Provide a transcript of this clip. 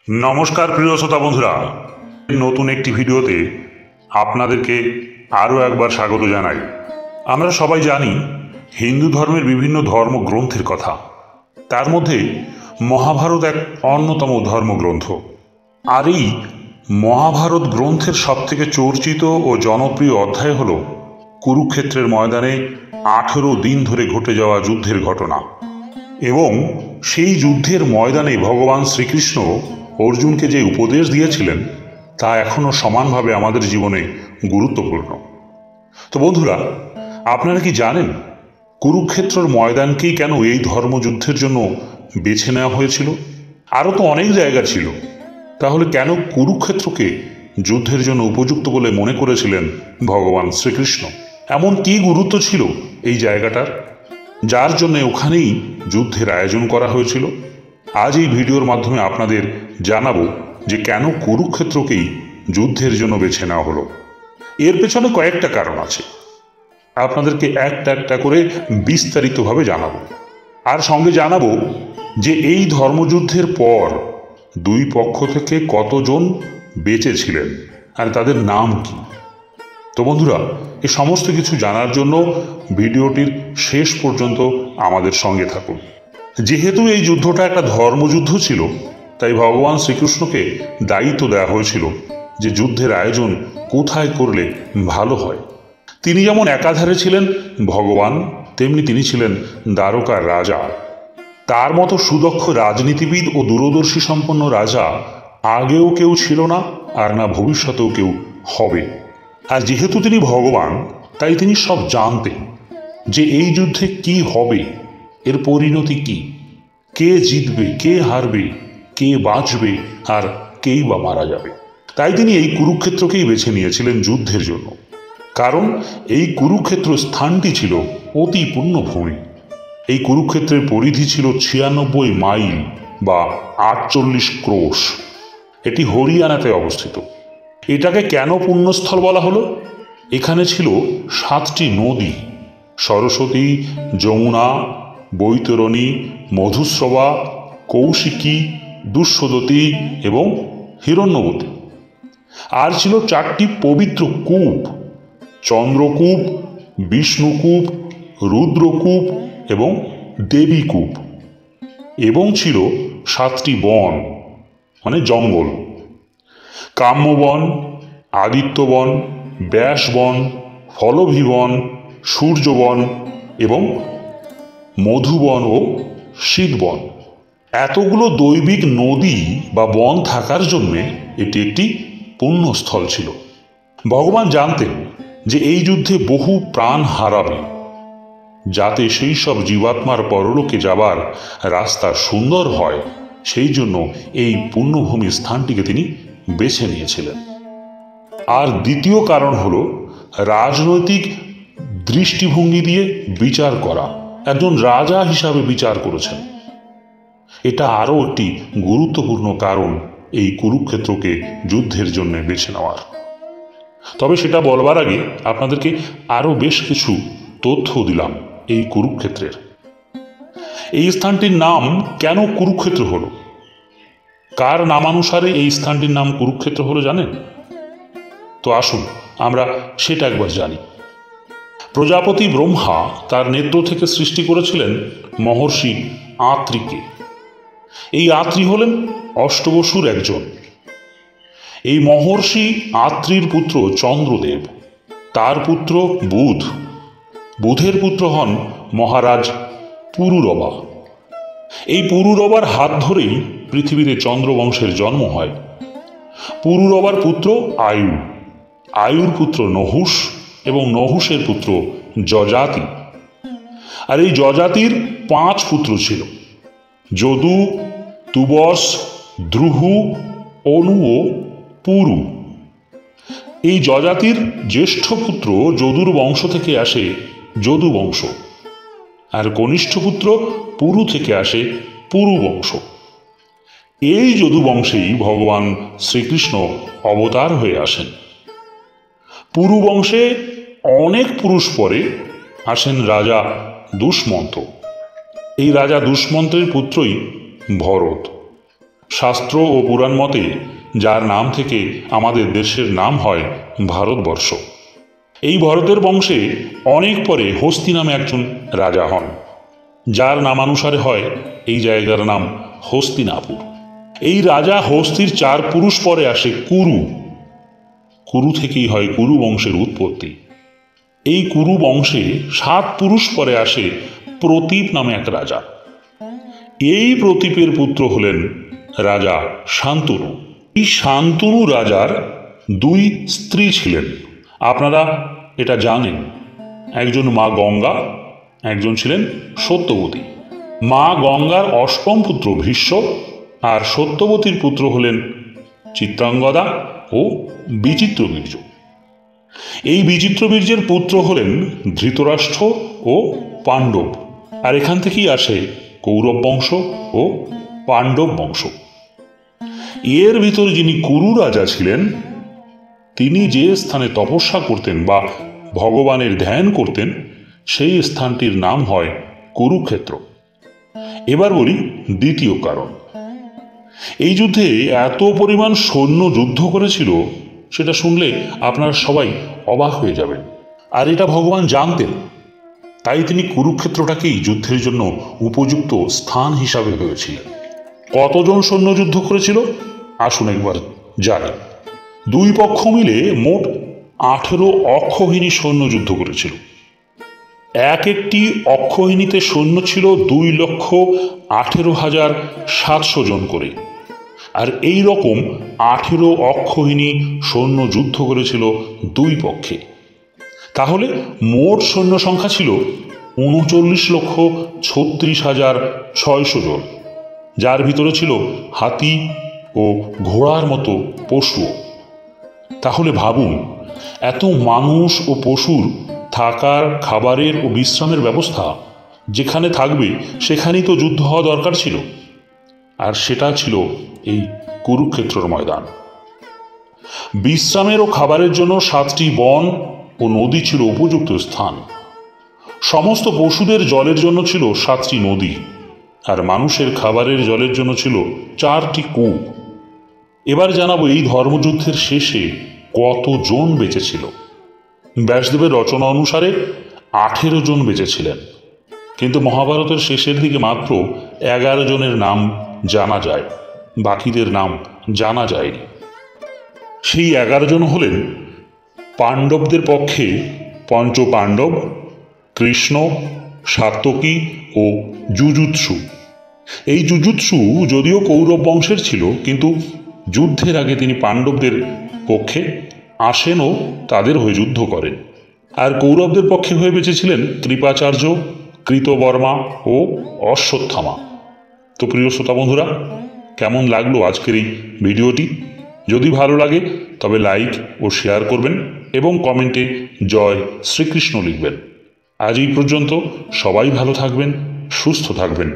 নমস্কার প্রিয় শ্রোতা বন্ধুরা, নতুন একটি ভিডিওতে আপনাদেরকে আরও একবার স্বাগত জানাই। আমরা সবাই জানি হিন্দু ধর্মের বিভিন্ন ধর্মগ্রন্থের কথা। তার মধ্যে মহাভারত এক অন্যতম ধর্মগ্রন্থ। আর এই মহাভারত গ্রন্থের সবথেকে চর্চিত ও জনপ্রিয় অধ্যায় হল কুরুক্ষেত্রের ময়দানে 18 দিন ধরে ঘটে যাওয়া যুদ্ধের ঘটনা। এবং সেই যুদ্ধের ময়দানে ভগবান শ্রীকৃষ্ণ অর্জুনকে যে উপদেশ দিয়েছিলেন তা এখনও সমানভাবে আমাদের জীবনে গুরুত্বপূর্ণ। তো বন্ধুরা, আপনারা কি জানেন কুরুক্ষেত্রের ময়দানকেই কেন এই ধর্মযুদ্ধের জন্য বেছে নেওয়া হয়েছিল? আরও তো অনেক জায়গা ছিল, তাহলে কেন কুরুক্ষেত্রকে যুদ্ধের জন্য উপযুক্ত বলে মনে করেছিলেন ভগবান শ্রীকৃষ্ণ? এমন কী গুরুত্ব ছিল এই জায়গাটার, যার জন্য ওখানেই যুদ্ধের আয়োজন করা হয়েছিল? আজ এই ভিডিওর মাধ্যমে আপনাদের জানাবো যে কেন কুরুক্ষেত্রকেই যুদ্ধের জন্য বেছে নেওয়া হলো। এর পেছনে কয়েকটা কারণ আছে, আপনাদেরকে একটা একটা করে বিস্তারিতভাবে জানাবো। আর সঙ্গে জানাবো যে এই ধর্মযুদ্ধের পর দুই পক্ষ থেকে কতজন বেঁচে ছিলেন আর তাদের নাম কি। তো বন্ধুরা, এই সমস্ত কিছু জানার জন্য ভিডিওটির শেষ পর্যন্ত আমাদের সঙ্গে থাকুন। যেহেতু এই যুদ্ধটা একটা ধর্মযুদ্ধ ছিল, তাই ভগবান শ্রীকৃষ্ণকে দায়িত্ব দেওয়া হয়েছিল যে যুদ্ধের আয়োজন কোথায় করলে ভালো হয়। তিনি যেমন একাধারে ছিলেন ভগবান, তেমনি তিনি ছিলেন দ্বারকার রাজা। তার মতো সুদক্ষ রাজনীতিবিদ ও দূরদর্শী সম্পন্ন রাজা আগেও কেউ ছিল না, আর না ভবিষ্যতেও কেউ হবে। আর যেহেতু তিনি ভগবান, তাই তিনি সব জানতেন যে এই যুদ্ধে কি হবে, এর পরিণতি কি, কে জিতবে, কে হারবে, কে বাঁচবে আর কেই বা মারা যাবে। তাই তিনি এই কুরুক্ষেত্রকেই বেছে নিয়েছিলেন যুদ্ধের জন্য। কারণ এই কুরুক্ষেত্র স্থানটি ছিল অতি পুণ্যভূমি। এই কুরুক্ষেত্রের পরিধি ছিল 96 মাইল বা 48 ক্রোশ। এটি হরিয়ানাতে অবস্থিত। এটাকে কেন পুণ্যস্থল বলা হলো? এখানে ছিল 7টি নদী: সরস্বতী, যমুনা, বৈতরণী, মধুস্রবা, কৌশিকী, দুঃশোদতী এবং হিরণ্যবতী। আর ছিল 4টি পবিত্র কূপ: চন্দ্রকূপ, বিষ্ণুকূপ, রুদ্রকূপ এবং দেবীকূপ। এবং ছিল 7টি বন, মানে জঙ্গল: কাম্যবন, আদিত্যবন, ব্যাসবন, ফলভিবন, সূর্যবন এবং মধুবন ও শীতবন। এতগুলো দৈবিক নদী বা বন থাকার জন্যে এটি একটি পুণ্যস্থল ছিল। ভগবান জানতেন যে এই যুদ্ধে বহু প্রাণ হারাবে। যাতে সেই সব জীবাত্মার পরলোকে যাবার রাস্তা সুন্দর হয়, সেই জন্য এই পুণ্যভূমি স্থানটিকে তিনি বেছে নিয়েছিলেন। আর দ্বিতীয় কারণ হলো রাজনৈতিক দৃষ্টিভঙ্গি দিয়ে বিচার করা। একজন রাজা হিসাবে বিচার করেছেন। এটা আরও একটি গুরুত্বপূর্ণ কারণ এই কুরুক্ষেত্রকে যুদ্ধের জন্য বেছে নেওয়ার। তবে সেটা বলবার আগে আপনাদেরকে আরও বেশ কিছু তথ্য দিলাম এই কুরুক্ষেত্রের। এই স্থানটির নাম কেন কুরুক্ষেত্র হলো? কার নামানুসারে এই স্থানটির নাম কুরুক্ষেত্র হলো জানেন? তো আসুন আমরা সেটা একবার জানি। প্রজাপতি ব্রহ্মা তার নেত্র থেকে সৃষ্টি করেছিলেন মহর্ষি আত্রিকে। এই আত্রি হলেন অষ্টবসুর একজন। এই মহর্ষি আত্রির পুত্র চন্দ্রদেব, তার পুত্র বুধ, বুধের পুত্র হন মহারাজ পুরুরবা। এই পুরুরবার হাত ধরেই পৃথিবীতে চন্দ্রবংশের জন্ম হয়। পুরুরবার পুত্র আয়ু, আয়ুর পুত্র নহুষ এবং নহুষের পুত্র যজাতি। আর এই যজাতির 5 পুত্র ছিল: যদু, তুবস, দ্রুহু, অনু ও পুরু। এই যজাতির জ্যেষ্ঠ পুত্র যদুর বংশ থেকে আসে যদু বংশ, আর কনিষ্ঠ পুত্র পুরু থেকে আসে পুরু বংশ। এই যদু বংশেই ভগবান শ্রীকৃষ্ণ অবতার হয়ে আসেন। পুরু বংশে অনেক পুরুষ পরে আসেন রাজা দুষ্মন্ত। এই রাজা দুষ্মন্তের পুত্রই ভরত। শাস্ত্র ও পুরাণ মতে যার নাম থেকে আমাদের দেশের নাম হয় ভারতবর্ষ। এই ভরতের বংশে অনেক পরে হস্তি নামে একজন রাজা হন, যার নামানুসারে হয় এই জায়গার নাম হস্তিনাপুর। এই রাজা হস্তির 4 পুরুষ পরে আসে কুরু। কুরু থেকেই হয় কুরু বংশের উৎপত্তি। এই কুরু বংশে 7 পুরুষ পরে আসে প্রতীপ নামে এক রাজা। এই প্রতীপের পুত্র হলেন রাজা শান্তনু। এই শান্তনু রাজার 2 স্ত্রী ছিলেন, আপনারা এটা জানেন। একজন মা গঙ্গা, একজন ছিলেন সত্যবতী। মা গঙ্গার 8ম পুত্র ভীষ্ম, আর সত্যবতীর পুত্র হলেন চিত্রাঙ্গদা ও বিচিত্রবীর্য। এই বিচিত্রবীর্যের পুত্র হলেন ধৃতরাষ্ট্র ও পাণ্ডব। আর এখান থেকেই আসে কৌরব বংশ ও পাণ্ডব বংশ। এর ভিতর যিনি কুরু রাজা ছিলেন, তিনি যে স্থানে তপস্যা করতেন বা ভগবানের ধ্যান করতেন, সেই স্থানটির নাম হয় কুরুক্ষেত্র। এবার বলি দ্বিতীয় কারণ। এই যুদ্ধে এত পরিমাণ সৈন্য যুদ্ধ করেছিল, সেটা শুনলে আপনারা সবাই অবাক হয়ে যাবেন। আর এটা ভগবান জানতেন, তাই তিনি কুরুক্ষেত্রটাকেই যুদ্ধের জন্য উপযুক্ত স্থান হিসাবে ভেবেছিলেন। কতজন সৈন্য যুদ্ধ করেছিল আসুন একবার জানি। 2 পক্ষ মিলে মোট 18 অক্ষৌহিণী সৈন্য যুদ্ধ করেছিল। এক একটি অক্ষৌহিণীতে সৈন্য ছিল 2,18,700 জন করে। আর এই রকম 18 অক্ষৌহিণী সৈন্য যুদ্ধ করেছিল 2 পক্ষে। তাহলে মোট সৈন্য সংখ্যা ছিল 39,36,600 জন, যার ভিতরে ছিল হাতি ও ঘোড়ার মতো পশু। তাহলে ভাবুন, এত মানুষ ও পশুর থাকার, খাবারের ও বিশ্রামের ব্যবস্থা যেখানে থাকবে সেখানেই তো যুদ্ধ হওয়া দরকার ছিল। আর সেটা ছিল এই কুরুক্ষেত্রের ময়দান। বিশ্রামের ও খাবারের জন্য 7টি বন ও নদী ছিল উপযুক্ত স্থান। সমস্ত পশুদের জলের জন্য ছিল 7টি নদী, আর মানুষের খাবারের জলের জন্য ছিল 4টি কূপ। এবার জানাবো এই ধর্মযুদ্ধের শেষে কতজন বেঁচেছিল। ব্যাসদেবের রচনা অনুসারে 18 জন বেঁচেছিলেন, কিন্তু মহাভারতের শেষের দিকে মাত্র 11 জনের নাম জানা যায়, বাকিদের নাম জানা যায়নি। সেই 11 জন হলেন পাণ্ডবদের পক্ষে পঞ্চপাণ্ডব, কৃষ্ণ, সাত্যকী ও যুযুৎসু। এই যুযুৎসু যদিও কৌরব বংশের ছিল, কিন্তু যুদ্ধের আগে তিনি পাণ্ডবদের পক্ষে আসেন ও তাদের হয়ে যুদ্ধ করেন। আর কৌরবদের পক্ষে হয়ে বেঁচেছিলেন কৃপাচার্য, কৃতবর্মা ও অশ্বত্থামা। তো প্রিয় শ্রোতা বন্ধুরা, কেমন লাগলো আজকের এই ভিডিওটি? যদি ভালো লাগে তবে লাইক ও শেয়ার করবেন এবং কমেন্টে জয় শ্রীকৃষ্ণ লিখবেন। আজ এই পর্যন্ত। সবাই ভালো থাকবেন, সুস্থ থাকবেন।